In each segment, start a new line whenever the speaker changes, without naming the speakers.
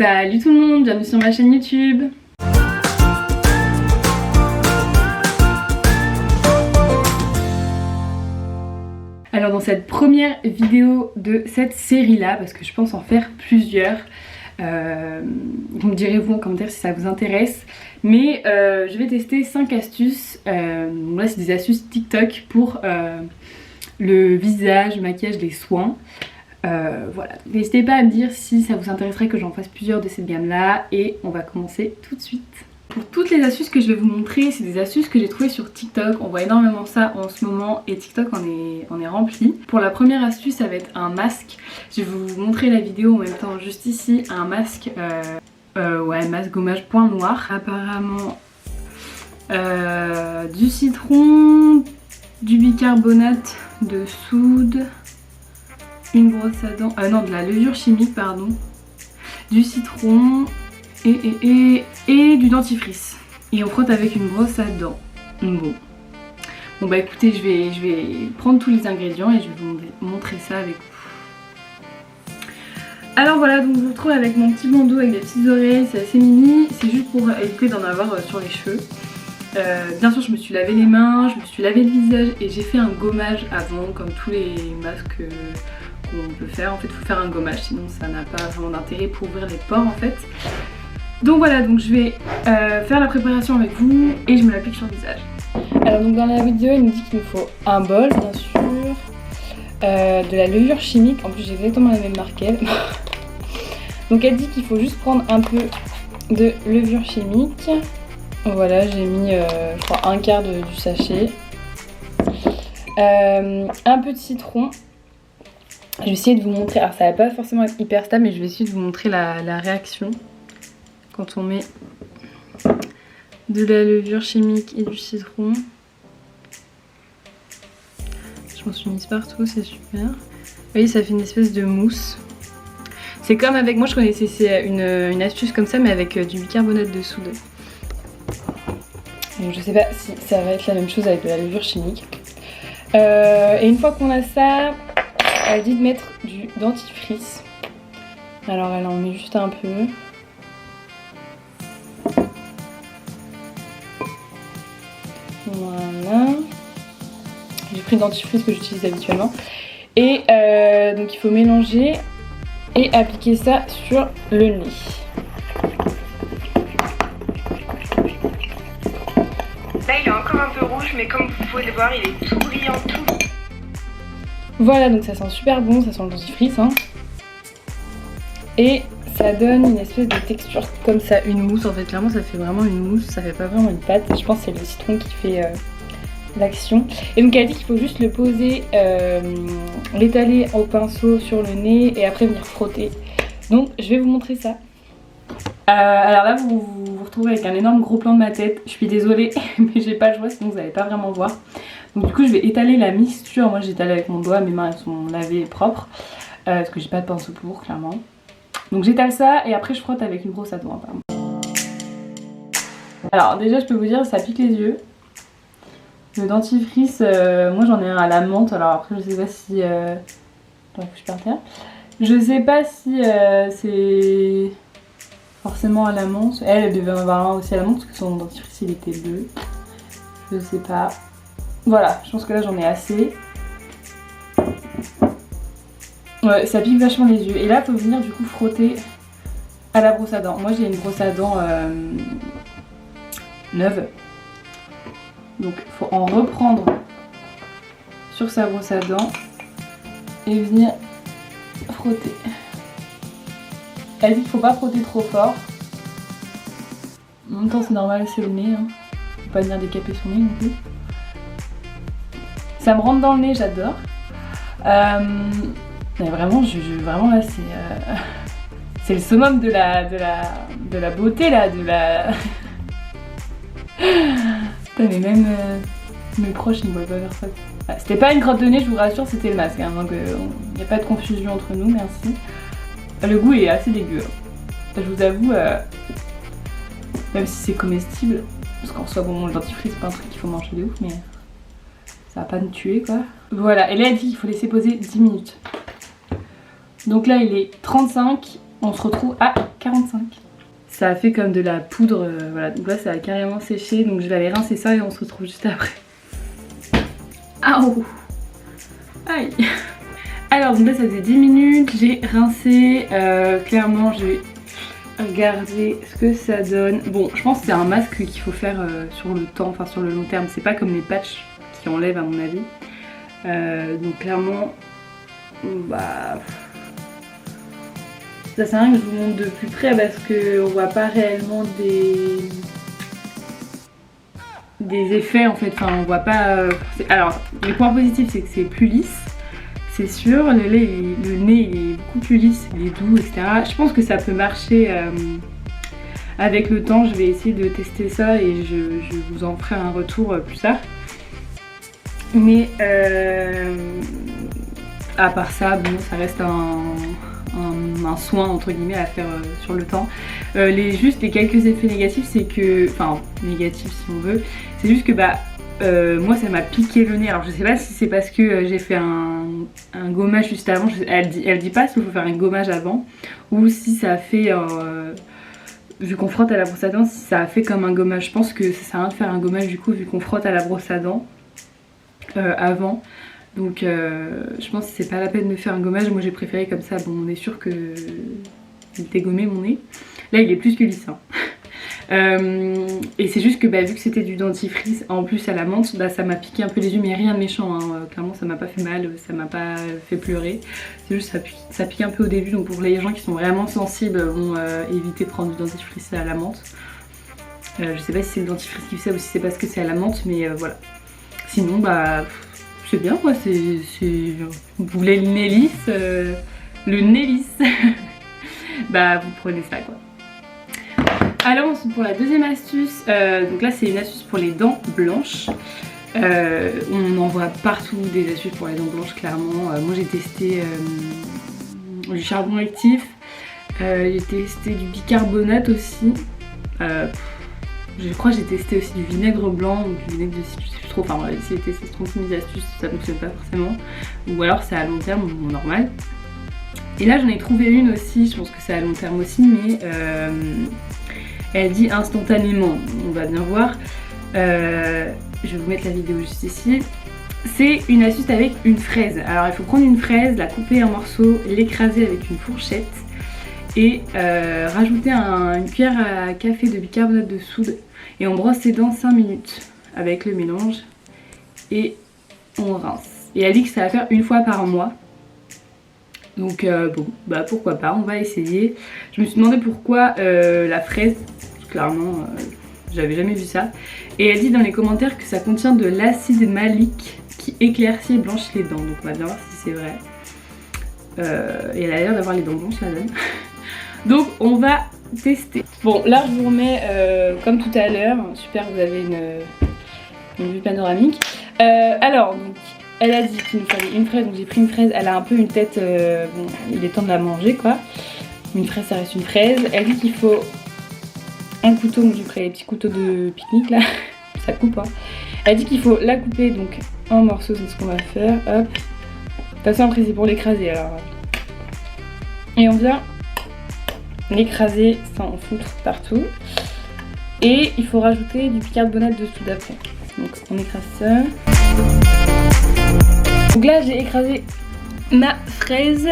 Salut tout le monde, bienvenue sur ma chaîne YouTube. Alors dans cette première vidéo de cette série là, parce que je pense en faire plusieurs, vous me direz vous en commentaire si ça vous intéresse, mais je vais tester 5 astuces, là c'est des astuces TikTok pour le visage, le maquillage, les soins. Voilà, n'hésitez pas à me dire si ça vous intéresserait que j'en fasse plusieurs de cette gamme là, et on va commencer tout de suite. Pour toutes les astuces que je vais vous montrer, c'est des astuces que j'ai trouvées sur TikTok. On voit énormément ça en ce moment et TikTok en est rempli. Pour la première astuce, ça va être un masque. Je vais vous montrer la vidéo en même temps juste ici. Un masque, masque gommage point noir. Apparemment du citron, du bicarbonate de soude, une brosse à dents, non, de la levure chimique pardon, du citron et du dentifrice. Et on frotte avec une brosse à dents. Bon bah écoutez, je vais prendre tous les ingrédients et je vais vous montrer ça avec vous. Alors voilà, donc je vous retrouve avec mon petit bandeau avec des petites oreilles, c'est assez mini, c'est juste pour éviter d'en avoir sur les cheveux. Bien sûr je me suis lavé les mains, je me suis lavé le visage et j'ai fait un gommage avant, comme tous les masques qu'on peut faire. En fait il faut faire un gommage, sinon ça n'a pas vraiment d'intérêt pour ouvrir les pores en fait. Donc voilà, donc je vais faire la préparation avec vous et je me l'applique sur le visage. Alors donc dans la vidéo il nous dit qu'il nous faut un bol bien sûr, de la levure chimique, en plus j'ai exactement la même marque qu'elle. Donc elle dit qu'il faut juste prendre un peu de levure chimique. Voilà, j'ai mis je crois un quart du sachet. Un peu de citron. Je vais essayer de vous montrer, alors ça va pas forcément être hyper stable mais je vais essayer de vous montrer la réaction quand on met de la levure chimique et du citron. Je m'en suis mise partout, c'est super. Vous voyez, ça fait une espèce de mousse. C'est comme avec, moi je connaissais une astuce comme ça mais avec du bicarbonate de soude. Donc je sais pas si ça va être la même chose avec de la levure chimique. Et une fois qu'on a ça, elle dit de mettre du dentifrice. Alors elle en met juste un peu. Voilà. J'ai pris le dentifrice que j'utilise habituellement. Et donc il faut mélanger et appliquer ça sur le nez.
Là il est encore un peu rouge mais comme vous pouvez le voir il est tout brillant, tout.
Voilà, donc ça sent super bon, ça sent le dentifrice hein. Et ça donne une espèce de texture comme ça, une mousse en fait, clairement ça fait vraiment une mousse, ça fait pas vraiment une pâte. Je pense que c'est le citron qui fait l'action. Et donc elle dit qu'il faut juste le poser, l'étaler au pinceau sur le nez et après venir frotter. Donc je vais vous montrer ça. Alors là vous vous retrouvez avec un énorme gros plan de ma tête, je suis désolée mais j'ai pas le choix sinon vous n'allez pas vraiment voir. Donc du coup je vais étaler la mixture, moi j'étale avec mon doigt, mes mains elles sont lavées et propres, parce que j'ai pas de pinceau pour clairement. Donc j'étale ça et après je frotte avec une brosse à dents. Alors déjà je peux vous dire ça pique les yeux. Le dentifrice, moi j'en ai un à la menthe, alors après je sais pas si... Attends, je par terre. Je sais pas si c'est forcément à la menthe. Elle devait en avoir un aussi à la menthe parce que son dentifrice il était bleu. Je sais pas. Voilà, je pense que là j'en ai assez. Ouais, ça pique vachement les yeux. Et là, il faut venir du coup frotter à la brosse à dents. Moi, j'ai une brosse à dents neuve. Donc, il faut en reprendre sur sa brosse à dents et venir frotter. Elle dit qu'il ne faut pas frotter trop fort. En même temps, c'est normal, c'est le nez. Hein. Faut pas venir décaper son nez non plus. Ça me rentre dans le nez, j'adore. Mais vraiment, vraiment là, c'est le summum de la beauté là, de la... Putain, mais même mes proches ils ne voient pas faire ça. Ah, c'était pas une crotte de nez, je vous rassure, c'était le masque. Hein, donc il n'y a pas de confusion entre nous, merci. Le goût est assez dégueu. Je vous avoue, même si c'est comestible, parce qu'en soi, bon, le dentifrice c'est pas un truc qu'il faut manger de ouf, mais ça va pas nous tuer quoi. Voilà, et là elle dit qu'il faut laisser poser 10 minutes. Donc là il est 35 On se retrouve à 45. Ça a fait comme de la poudre, voilà, donc là ça a carrément séché, donc je vais aller rincer ça et on se retrouve juste après. Aouh. Aïe. Alors donc là ça faisait 10 minutes, j'ai rincé, clairement je vais regarder ce que ça donne. Bon, je pense que c'est un masque qu'il faut faire sur le temps, enfin sur le long terme, c'est pas comme les patchs qui enlèvent à mon avis. Donc clairement, bah... ça sert à rien que je vous montre de plus près parce qu'on voit pas réellement des effets en fait, enfin on voit pas... Alors les points positifs c'est que c'est plus lisse, c'est sûr, le nez il est beaucoup plus lisse, il est doux, etc. Je pense que ça peut marcher avec le temps, je vais essayer de tester ça et je vous en ferai un retour plus tard. Mais à part ça, bon ça reste un soin entre guillemets à faire sur le temps. Juste les quelques effets négatifs, c'est que, enfin négatifs si on veut, c'est juste que bah moi ça m'a piqué le nez. Alors je sais pas si c'est parce que j'ai fait un gommage juste avant, elle dit pas s'il faut faire un gommage avant ou si ça a fait vu qu'on frotte à la brosse à dents, si ça a fait comme un gommage. Je pense que ça sert à rien de faire un gommage du coup vu qu'on frotte à la brosse à dents avant. Donc je pense que c'est pas la peine de faire un gommage. Moi j'ai préféré comme ça, bon on est sûr que il était gommé mon nez. Là il est plus que lisse hein. Et c'est juste que bah, vu que c'était du dentifrice en plus à la menthe, bah, ça m'a piqué un peu les yeux, mais rien de méchant hein. Clairement ça m'a pas fait mal, ça m'a pas fait pleurer. C'est juste ça pique un peu au début, donc pour les gens qui sont vraiment sensibles vont éviter de prendre du dentifrice à la menthe. Je sais pas si c'est le dentifrice qui fait ça ou si c'est parce que c'est à la menthe, mais voilà. Sinon bah... c'est bien quoi, vous voulez le nez lisse, bah vous prenez ça quoi. Alors ensuite pour la deuxième astuce, donc là c'est une astuce pour les dents blanches. On en voit partout des astuces pour les dents blanches clairement. Moi j'ai testé du charbon actif, j'ai testé du bicarbonate aussi. Je crois que j'ai testé aussi du vinaigre blanc ou du vinaigre de citrus, je sais plus trop, enfin voilà, j'ai testé 36 astuces, ça ne fonctionne pas forcément. Ou alors c'est à long terme, ou normal. Et là j'en ai trouvé une aussi, je pense que c'est à long terme aussi, mais elle dit instantanément, on va bien voir. Je vais vous mettre la vidéo juste ici. C'est une astuce avec une fraise. Alors il faut prendre une fraise, la couper en morceaux, l'écraser avec une fourchette et rajouter une cuillère à café de bicarbonate de soude et on brosse ses dents 5 minutes avec le mélange et on rince. Et elle dit que ça va faire une fois par mois. Donc bon, bah pourquoi pas, on va essayer. Je me suis demandé pourquoi la fraise, clairement j'avais jamais vu ça. Et elle dit dans les commentaires que ça contient de l'acide malique qui éclaircit et blanchit les dents. Donc on va bien voir si c'est vrai. Et elle a l'air d'avoir les dents blanches la dame. Donc on va tester. Bon là je vous remets comme tout à l'heure. Super, vous avez une vue panoramique. Alors donc elle a dit qu'il me fallait une fraise, donc j'ai pris une fraise. Elle a un peu une tête, bon il est temps de la manger quoi. Une fraise ça reste une fraise. Elle dit qu'il faut un couteau, donc j'ai pris les petits couteaux de pique-nique là. Ça coupe hein. Elle dit qu'il faut la couper donc en morceaux, c'est ce qu'on va faire. Hop. De toute façon après c'est pour l'écraser alors. Et on vient l'écraser sans en foutre partout. Et il faut rajouter du bicarbonate de soude après. Donc on écrase ça. Donc là j'ai écrasé ma fraise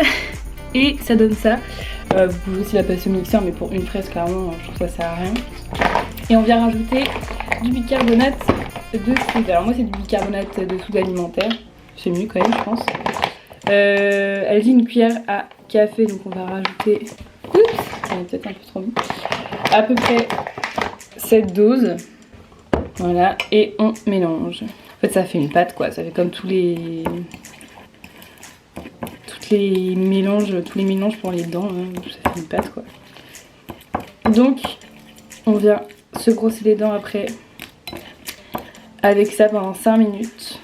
et ça donne ça. Vous pouvez aussi la passer au mixeur, mais pour une fraise clairement je trouve que ça sert à rien. Et on vient rajouter du bicarbonate de soude. Alors moi c'est du bicarbonate de soude alimentaire. C'est mieux quand même je pense. Elle dit une cuillère à café, donc on va rajouter... Oups, c'est peut-être un peu trop mis. À peu près cette dose. Voilà, et on mélange. En fait ça fait une pâte quoi, ça fait comme tous les mélanges pour les dents, hein. Ça fait une pâte quoi. Donc on vient se brosser les dents après avec ça pendant 5 minutes.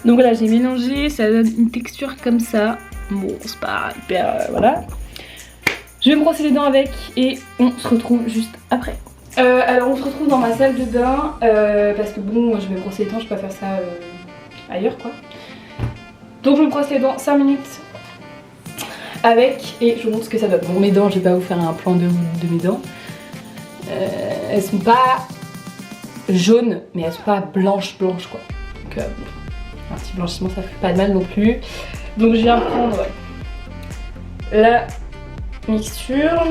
Donc voilà, j'ai mélangé, ça donne une texture comme ça. Bon, c'est pas hyper... voilà. Je vais me brosser les dents avec et on se retrouve juste après. Alors on se retrouve dans ma salle de bain parce que bon, je vais me brosser les dents, je peux pas faire ça ailleurs quoi. Donc je me brosse les dents 5 minutes avec et je vous montre ce que ça donne. Bon, mes dents, je vais pas vous faire un plan de mes dents. Elles sont pas jaunes, mais elles sont pas blanches quoi. Donc un petit blanchiment, ça fait pas de mal non plus. Donc je viens prendre la mixture.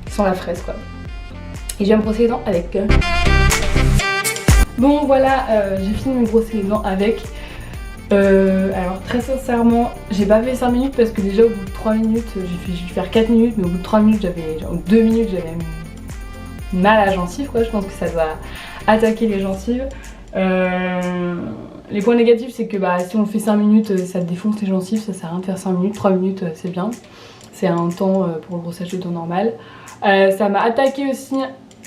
Sans la fraise quoi. Et je viens me brosser les dents avec. Bon voilà, j'ai fini de me brosser les dents avec. Alors très sincèrement, j'ai pas fait 5 minutes parce que déjà au bout de 3 minutes, j'ai dû faire 4 minutes, mais au bout de 3 minutes, genre 2 minutes, j'avais mal à la gencive quoi. Je pense que ça doit attaquer les gencives. Les points négatifs, c'est que si on fait 5 minutes, ça défonce les gencives, ça sert à rien de faire 5 minutes, 3 minutes c'est bien. C'est un temps pour le brossage de dents normal. Ça m'a attaqué aussi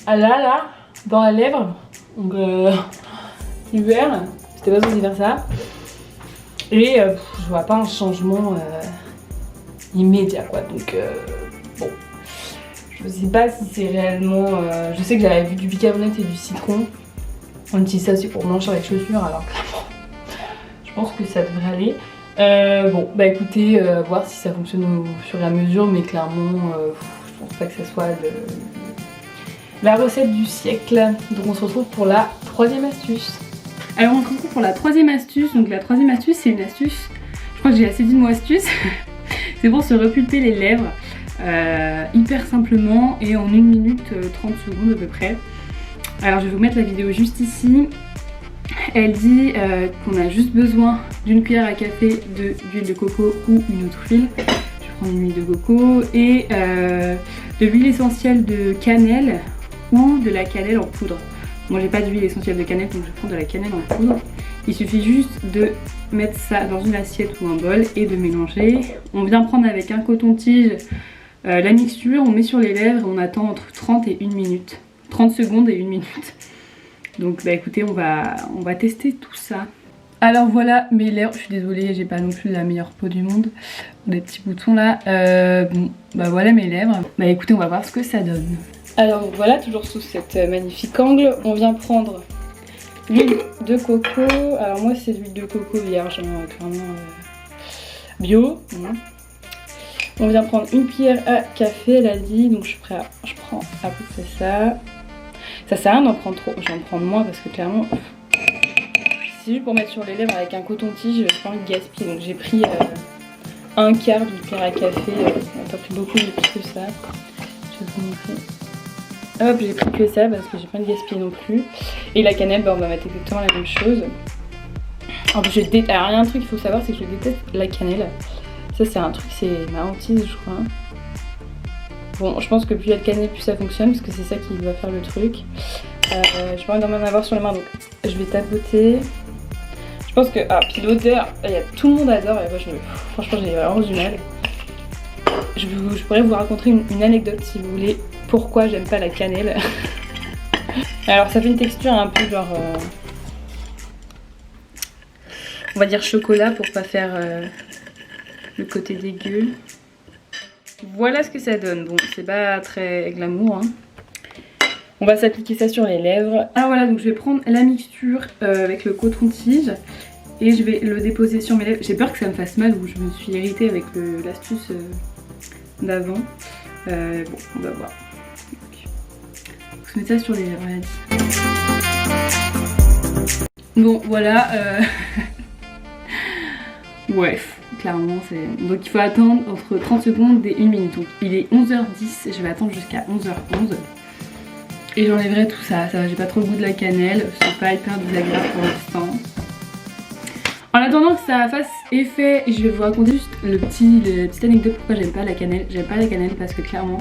là, dans la lèvre. Donc hiver, c'était pas censé faire ça. Et je vois pas un changement immédiat quoi. Donc bon, je sais pas si c'est réellement. Je sais que j'avais vu du bicarbonate et du citron. On utilise ça aussi pour blanchir les chaussures, alors clairement, je pense que ça devrait aller. Bon, écoutez, voir si ça fonctionne au fur et à mesure, mais clairement, je pense pas que ça soit la recette du siècle. Donc on se retrouve pour la troisième astuce. Alors on se retrouve pour la troisième astuce. Donc la troisième astuce, c'est une astuce, je crois que j'ai assez dit de mot astuce. C'est pour se repulper les lèvres hyper simplement et en 1 minute 30 secondes à peu près. Alors je vais vous mettre la vidéo juste ici. Elle dit qu'on a juste besoin d'une cuillère à café d'huile de coco ou une autre huile. Je vais prendre une huile de coco et de l'huile essentielle de cannelle ou de la cannelle en poudre. Moi j'ai pas d'huile essentielle de cannelle, donc je vais prendre de la cannelle en poudre. Il suffit juste de mettre ça dans une assiette ou un bol et de mélanger. On vient prendre avec un coton-tige la mixture, on met sur les lèvres et on attend entre 30 et 1 minute. 30 secondes et 1 minute. Donc écoutez, on va tester tout ça. Alors voilà mes lèvres, je suis désolée, j'ai pas non plus la meilleure peau du monde. Des petits boutons là. Bon, voilà mes lèvres. Écoutez, on va voir ce que ça donne. Alors donc voilà, toujours sous cet magnifique angle, on vient prendre l'huile de coco. Alors moi c'est de l'huile de coco vierge, clairement bio. On vient prendre une cuillère à café, elle a dit, donc je prends à peu près ça. Ça sert à rien d'en prendre trop, je vais en prendre moins parce que clairement, c'est juste pour mettre sur les lèvres avec un coton-tige, j'ai pas envie de gaspiller. Donc j'ai pris un quart d'une cuillère à café, on n'a pas pris beaucoup, j'ai pris que ça. Je vais vous montrer. Hop, j'ai pris que ça parce que j'ai pas envie de gaspiller non plus. Et la cannelle, on va mettre exactement la même chose. En plus, alors il y a un truc qu'il faut savoir, c'est que je déteste la cannelle. Ça c'est un truc, c'est ma hantise je crois. Bon, je pense que plus il y a de cannelle, plus ça fonctionne, parce que c'est ça qui va faire le truc. Je peux en avoir sur les mains, donc je vais tapoter. Je pense que... Ah, puis l'odeur, tout le monde adore, et moi, franchement, j'ai vraiment du mal. Je pourrais vous raconter une anecdote, si vous voulez, pourquoi j'aime pas la cannelle. Alors, ça fait une texture un peu genre... on va dire chocolat, pour pas faire le côté dégueu. Voilà ce que ça donne. Bon, c'est pas très glamour, hein. On va s'appliquer ça sur les lèvres. Ah voilà, donc je vais prendre la mixture avec le coton-tige et je vais le déposer sur mes lèvres. J'ai peur que ça me fasse mal ou je me suis irritée avec l'astuce d'avant. Bon, on va voir. Donc, je mets ça sur les lèvres, elle a dit. Bon, voilà. Bref. Clairement, donc il faut attendre entre 30 secondes et 1 minute. Donc il est 11h10, je vais attendre jusqu'à 11h11. Et j'enlèverai tout ça. Ça va, j'ai pas trop le goût de la cannelle, c'est pas hyper désagréable pour l'instant. En attendant que ça fasse effet, je vais vous raconter juste la petite anecdote pourquoi j'aime pas la cannelle. J'aime pas la cannelle parce que clairement,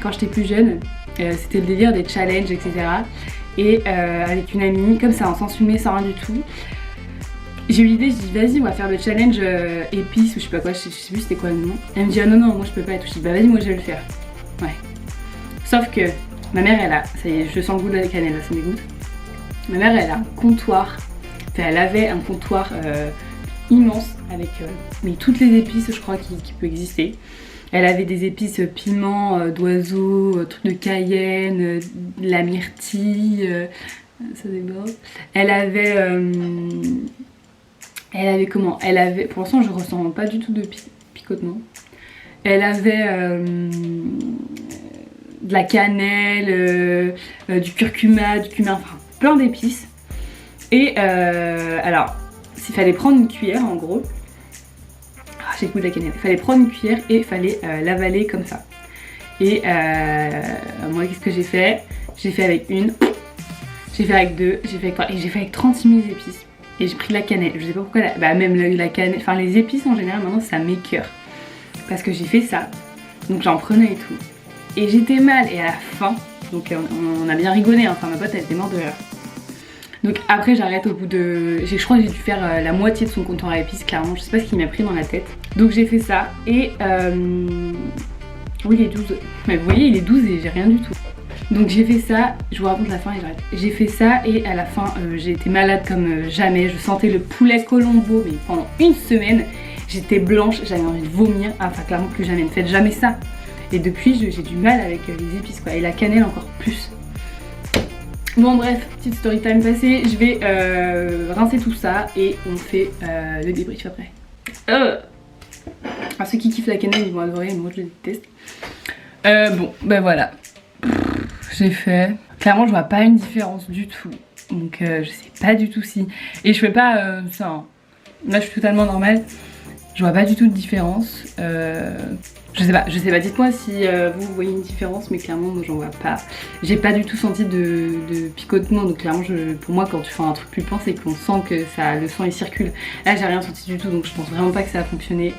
quand j'étais plus jeune, c'était le délire des challenges, etc. Et avec une amie, comme ça, sans fumer, sans rien du tout. J'ai eu l'idée, je dis vas-y on va faire le challenge épices ou je sais pas quoi, je sais plus c'était quoi le nom. Elle me dit ah non moi je peux pas et tout, je dis vas-y moi je vais le faire. Ouais. Sauf que ma mère elle a, ça y est je sens le goût de la cannelle là, ça me dégoûte. Ma mère elle a un comptoir, enfin elle avait un comptoir immense avec mais toutes les épices je crois qui peut exister. Elle avait des épices piment, d'oiseau, trucs de cayenne, de la myrtille, ça déborde. Elle avait... Elle avait comment? Elle avait, pour l'instant je ressens pas du tout de picotement. Elle avait de la cannelle, du curcuma, du cumin, enfin plein d'épices. Et alors, il fallait prendre une cuillère en gros. Ah, j'ai le goût de la cannelle. Il fallait prendre une cuillère et il fallait l'avaler comme ça. Et moi, qu'est-ce que j'ai fait? J'ai fait avec une, j'ai fait avec deux, j'ai fait avec trois, et j'ai fait avec 36 000 épices. Et j'ai pris de la cannelle. Je sais pas pourquoi, même la cannelle, enfin les épices en général, maintenant ça m'écoeure. Parce que j'ai fait ça, donc j'en prenais et tout. Et j'étais mal, et à la fin, donc on a bien rigolé, hein. Enfin ma pote elle était morte de rire. Donc après j'arrête au bout de... Je crois que j'ai dû faire la moitié de son comptoir à épices, clairement, je sais pas ce qu'il m'a pris dans la tête. Donc j'ai fait ça, et oui il est 12, mais vous voyez il est 12 et j'ai rien du tout. Donc j'ai fait ça, je vous raconte la fin et j'arrête. J'ai fait ça et à la fin j'ai été malade comme jamais, je sentais le poulet Colombo mais pendant une semaine. J'étais blanche, j'avais envie de vomir, enfin clairement plus jamais, ne faites jamais ça. Et depuis j'ai du mal avec les épices quoi, et la cannelle encore plus. Bon bref, petite story time passée, je vais rincer tout ça et on fait le débrief après. Alors, ceux qui kiffent la cannelle ils vont adorer, moi je les déteste. Bon, ben voilà. J'ai fait. Clairement je vois pas une différence du tout. Donc je sais pas du tout si. Et je fais pas ça. Hein. Là je suis totalement normale. Je vois pas du tout de différence. Je sais pas, dites-moi si vous voyez une différence, mais clairement moi j'en vois pas. J'ai pas du tout senti de picotement, donc clairement pour moi quand tu fais un truc plus c'est qu'on sent que ça, le sang il circule. Là j'ai rien senti du tout, donc je pense vraiment pas que ça a fonctionné.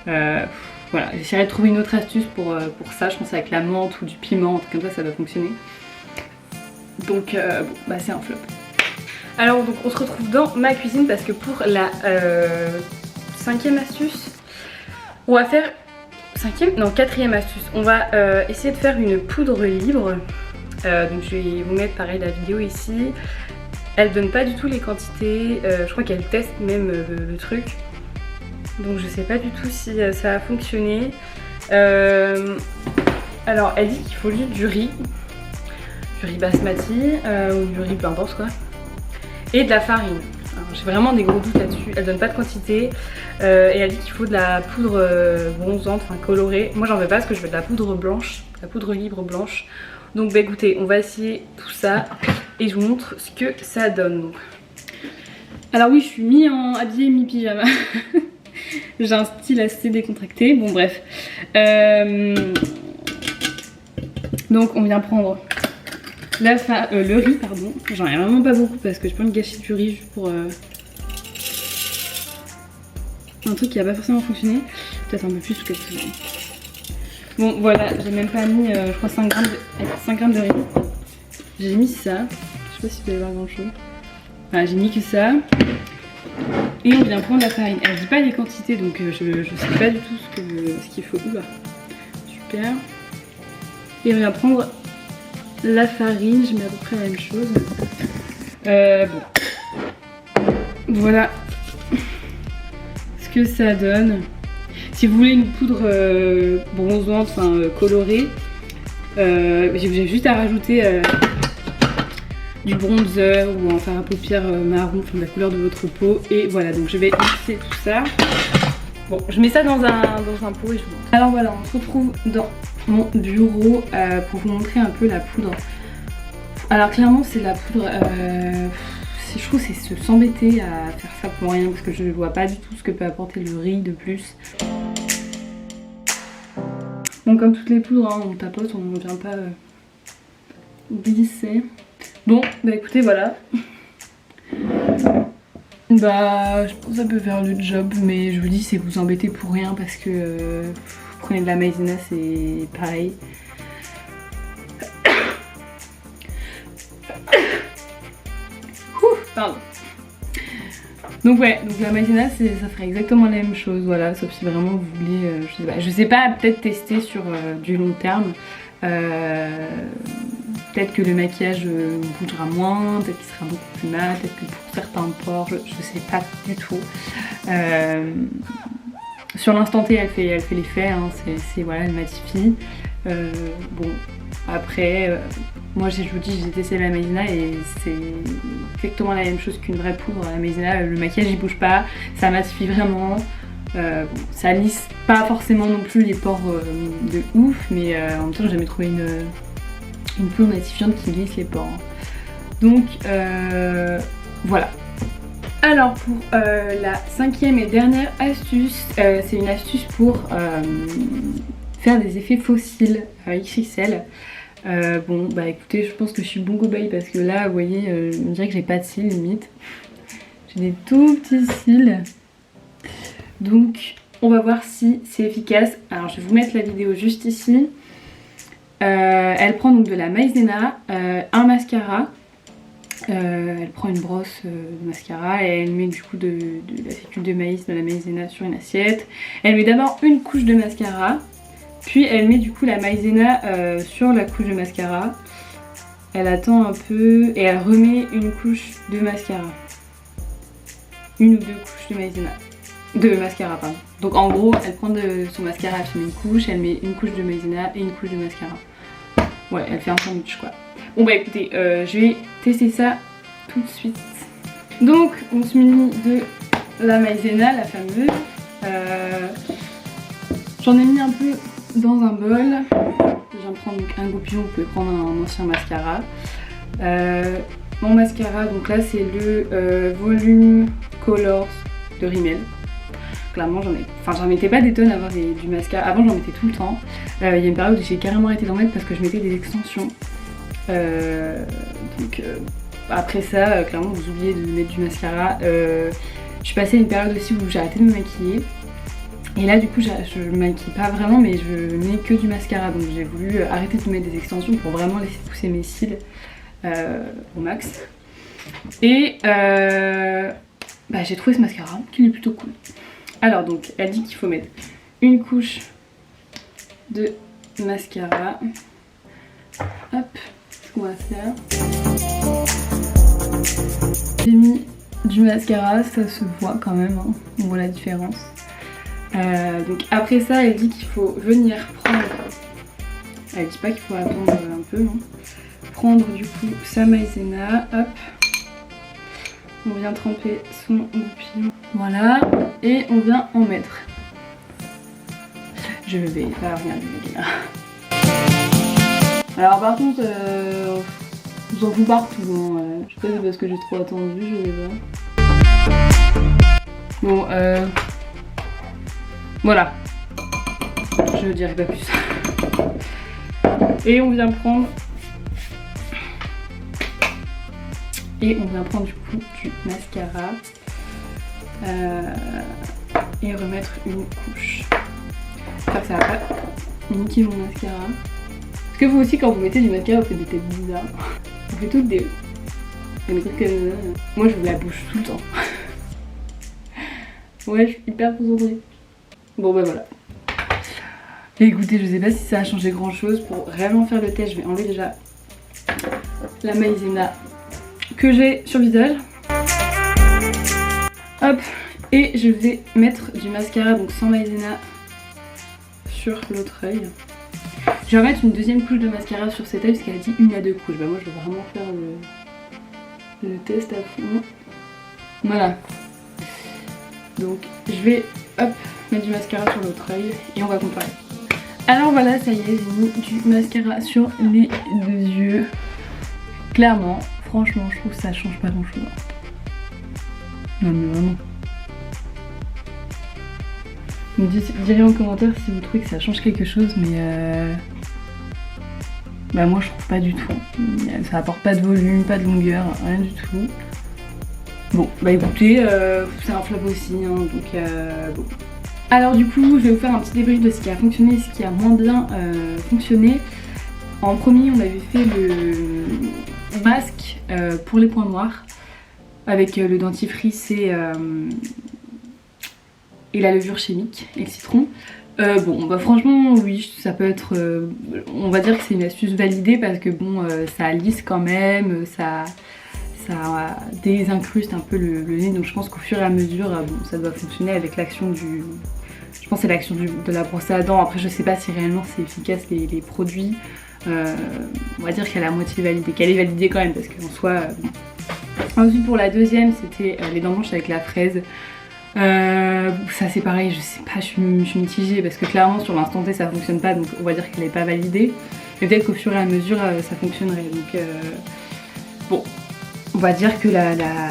Voilà, j'essaierai de trouver une autre astuce pour ça, je pense avec la menthe ou du piment, un truc comme ça va fonctionner. Donc bon, bah c'est un flop. Alors donc on se retrouve dans ma cuisine parce que pour la 5e astuce, on va faire... 5e? Non, 4e astuce. On va essayer de faire une poudre libre. Donc je vais vous mettre pareil la vidéo ici. Elle donne pas du tout les quantités, je crois qu'elle teste même le truc. Donc je sais pas du tout si ça va fonctionner. Alors elle dit qu'il faut juste du riz basmati ou du riz peu importe quoi. Et de la farine. J'ai vraiment des gros doutes là-dessus. Elle donne pas de quantité et elle dit qu'il faut de la poudre bronzante, enfin colorée. Moi j'en veux pas parce que je veux de la poudre blanche, la poudre libre blanche. Donc bah écoutez, on va essayer tout ça et je vous montre ce que ça donne. Alors oui, je suis habillée mi-pyjama. J'ai un style assez décontracté, bon bref. Donc on vient prendre le riz, pardon. J'en ai vraiment pas beaucoup parce que je peux me gâcher du riz juste pour un truc qui a pas forcément fonctionné. Peut-être un peu plus ou quelque chose. Bon voilà, j'ai même pas mis je crois 5 grammes de riz. J'ai mis ça, je sais pas si vous allez voir grand chose. Voilà, j'ai mis que ça. Et on vient prendre la farine. Elle dit pas les quantités donc je sais pas du tout ce qu'il faut. Oula, super. Et on vient prendre la farine, je mets à peu près la même chose. Bon. Voilà ce que ça donne. Si vous voulez une poudre bronzante, enfin colorée, j'ai juste à rajouter du bronzer ou un fard à paupières marron, enfin de la couleur de votre peau. Et voilà, donc je vais mixer tout ça. Bon, je mets ça dans un pot et je vous montre. Alors voilà, on se retrouve dans mon bureau pour vous montrer un peu la poudre. Alors clairement c'est la poudre, je trouve que c'est s'embêter à faire ça pour rien parce que je ne vois pas du tout ce que peut apporter le riz de plus. Bon, comme toutes les poudres, hein, on tapote, on ne vient pas glisser. Bon, bah écoutez, voilà. Bah, je pense que ça peut faire le job, mais je vous dis, c'est vous embêter pour rien parce que vous prenez de la maïzena, c'est pareil. Pardon. Donc ouais, donc la maïzena ça ferait exactement la même chose, voilà, sauf si vraiment vous voulez, je sais pas, peut-être tester sur du long terme. Peut-être que le maquillage bougera moins, peut-être qu'il sera beaucoup plus mat, peut-être que pour certains pores, je sais pas du tout. Sur l'instant T, elle fait l'effet, hein, voilà, elle matifie. Bon, après, Moi je vous dis, j'ai testé la maïzena et c'est exactement la même chose qu'une vraie poudre. La maïzena, le maquillage il bouge pas, ça matifie vraiment. Bon, ça lisse pas forcément non plus les pores de ouf, mais en même temps j'ai jamais trouvé une poudre matifiante qui lisse les pores. Donc voilà. Alors pour la cinquième et dernière astuce, c'est une astuce pour faire des effets fossiles XXL. Bon bah écoutez, je pense que je suis bon cobaye parce que là vous voyez, on dirait que j'ai pas de cils limite. J'ai des tout petits cils. Donc on va voir si c'est efficace. Alors je vais vous mettre la vidéo juste ici. Elle prend donc de la maïzena, un mascara. Elle prend une brosse de mascara et elle met du coup de la fécule de maïs, de la maïzena sur une assiette. Elle met d'abord une couche de mascara, puis elle met du coup la maïzena sur la couche de mascara. Elle attend un peu et elle remet une couche de mascara. Une ou deux couches de maïzena. De mascara, pardon. Donc en gros, elle prend son mascara, elle met une couche, elle met une couche de maïzena et une couche de mascara. Ouais, elle fait un sandwich quoi. Bon bah écoutez, je vais tester ça tout de suite. Donc on se munit de la maïzena, la fameuse. J'en ai mis un peu dans un bol. Je viens de prendre donc un goupillon, vous pouvez prendre un ancien mascara. Mon mascara, donc là c'est le Volume Colors de Rimmel. Clairement j'en mettais pas des tonnes avant du mascara, avant j'en mettais tout le temps. Il y a une période où j'ai carrément arrêté d'en mettre parce que je mettais des extensions. Donc après ça, clairement vous oubliez de mettre du mascara. Je suis passée à une période aussi où j'ai arrêté de me maquiller. Et là du coup je me maquille pas vraiment mais je mets que du mascara. Donc j'ai voulu arrêter de mettre des extensions pour vraiment laisser pousser mes cils au max. Et bah, j'ai trouvé ce mascara qui est plutôt cool. Alors donc elle dit qu'il faut mettre une couche de mascara. Hop, ce qu'on va faire. J'ai mis du mascara, ça se voit quand même, hein. On voit la différence. Donc après ça elle dit qu'il faut venir prendre, elle dit pas qu'il faut attendre un peu, non. Prendre du coup sa maïzena, hop. On vient tremper son goupillon, voilà, et on vient en mettre. Je vais pas regarder les gars. Alors par contre, j'en fous partout, hein. Je sais pas si c'est parce que j'ai trop attendu, je sais pas. Bon, voilà. Je dirais pas plus. Et on vient prendre... Et on vient prendre du coup du mascara et remettre une couche. J'espère que ça va pas niquer mon mascara. Parce que vous aussi quand vous mettez du mascara vous faites des têtes bizarres. Vous faites toutes des trucs comme ça. Moi je vous la bouge tout le temps. Ouais, je suis hyper concentrée. Bon bah voilà. Et écoutez, je sais pas si ça a changé grand chose. Pour vraiment faire le test, je vais enlever déjà la maïzena que j'ai sur le visage. Hop, et je vais mettre du mascara, donc sans maïzena, sur l'autre œil. Je vais mettre une deuxième couche de mascara sur cet œil parce qu'elle a dit 1 à 2 couches. Bah moi je vais vraiment faire le test à fond. Voilà. Donc je vais hop mettre du mascara sur l'autre œil et on va comparer. Alors voilà, ça y est, j'ai mis du mascara sur les deux yeux. Clairement, franchement, je trouve que ça change pas grand chose. Non mais vraiment. Vous me direz en commentaire si vous trouvez que ça change quelque chose, mais bah moi je trouve pas du tout. Ça apporte pas de volume, pas de longueur, rien du tout. Bon, bah écoutez, c'est un flop aussi, hein, donc bon. Alors du coup, je vais vous faire un petit débrief de ce qui a fonctionné et ce qui a moins bien fonctionné. En premier, on avait fait le masque pour les points noirs avec le dentifrice et la levure chimique et le citron. Bon bah franchement oui, ça peut être, on va dire que c'est une astuce validée parce que bon ça lisse quand même, ça désincruste un peu le nez, donc je pense qu'au fur et à mesure bon, ça doit fonctionner avec l'action du... Je pense que c'est l'action de la brosse à dents. Après je sais pas si réellement c'est efficace les produits. On va dire qu'elle est à moitié validée, qu'elle est validée quand même parce qu'en soi... Ensuite pour la deuxième c'était les dents blanches avec la fraise. Ça c'est pareil, je sais pas, je suis mitigée parce que clairement sur l'instant T ça fonctionne pas, donc on va dire qu'elle est pas validée. Mais peut-être qu'au fur et à mesure ça fonctionnerait, donc bon, on va dire que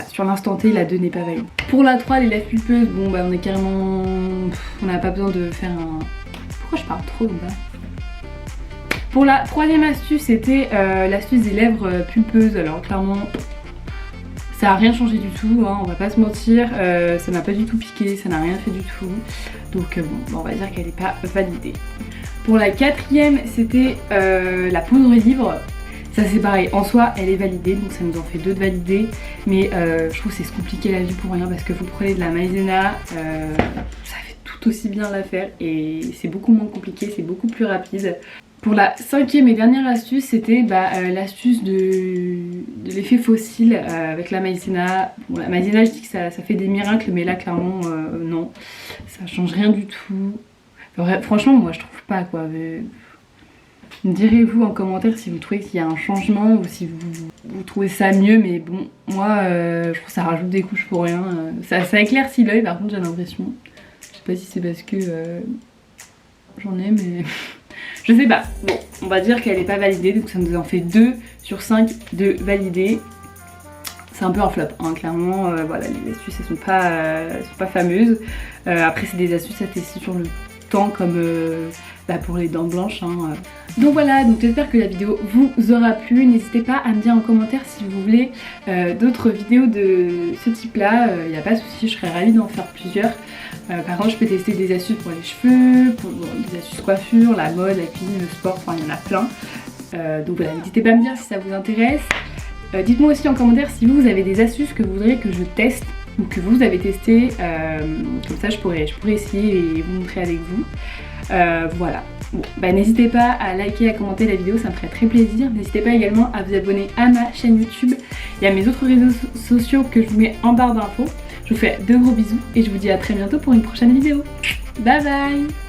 sur l'instant T la 2 n'est pas valide. Pour la 3, les lèvres pulpeuses, bon bah on est carrément... on n'a pas besoin de faire un... Pourquoi je parle trop comme ça? Pour la troisième astuce, c'était l'astuce des lèvres pulpeuses. Alors clairement, ça n'a rien changé du tout, hein, on va pas se mentir. Ça m'a pas du tout piqué, ça n'a rien fait du tout. Donc bon, on va dire qu'elle n'est pas validée. Pour la quatrième, c'était la poudre libre. Ça c'est pareil, en soi elle est validée, donc ça nous en fait 2 de validés. Mais je trouve que c'est se compliquer la vie pour rien parce que vous prenez de la maïzena, ça fait tout aussi bien l'affaire et c'est beaucoup moins compliqué, c'est beaucoup plus rapide. Pour la cinquième et dernière astuce, c'était l'astuce de l'effet fossile avec la maïzena. Bon, la maïzena, je dis que ça fait des miracles, mais là clairement non, ça change rien du tout. Franchement moi je trouve pas quoi. Direz-vous en commentaire si vous trouvez qu'il y a un changement ou si vous trouvez ça mieux, mais bon, moi je trouve que ça rajoute des couches pour rien. Ça éclaircit l'œil par contre, j'ai l'impression. Je sais pas si c'est parce que j'en ai, mais je sais pas. Bon, on va dire qu'elle est pas validée, donc ça nous en fait 2 sur 5 de validées. C'est un peu un flop, hein, clairement. Voilà, les astuces elles sont pas fameuses. Après c'est des astuces à tester sur le temps comme pour les dents blanches, hein. Donc voilà, donc j'espère que la vidéo vous aura plu. N'hésitez pas à me dire en commentaire si vous voulez d'autres vidéos de ce type là, il n'y a pas de souci, je serais ravie d'en faire plusieurs. Par contre je peux tester des astuces pour les cheveux, pour des astuces coiffure, la mode, la cuisine, le sport, enfin il y en a plein. Donc voilà, n'hésitez pas à me dire si ça vous intéresse. Dites-moi aussi en commentaire si vous avez des astuces que vous voudriez que je teste ou que vous avez testé, comme ça je pourrais essayer et vous montrer avec vous. Voilà. Bon, n'hésitez pas à liker, à commenter la vidéo, ça me ferait très plaisir. N'hésitez pas également à vous abonner à ma chaîne YouTube et à mes autres réseaux sociaux que je vous mets en barre d'infos. Je vous fais de gros bisous et je vous dis à très bientôt pour une prochaine vidéo. Bye bye!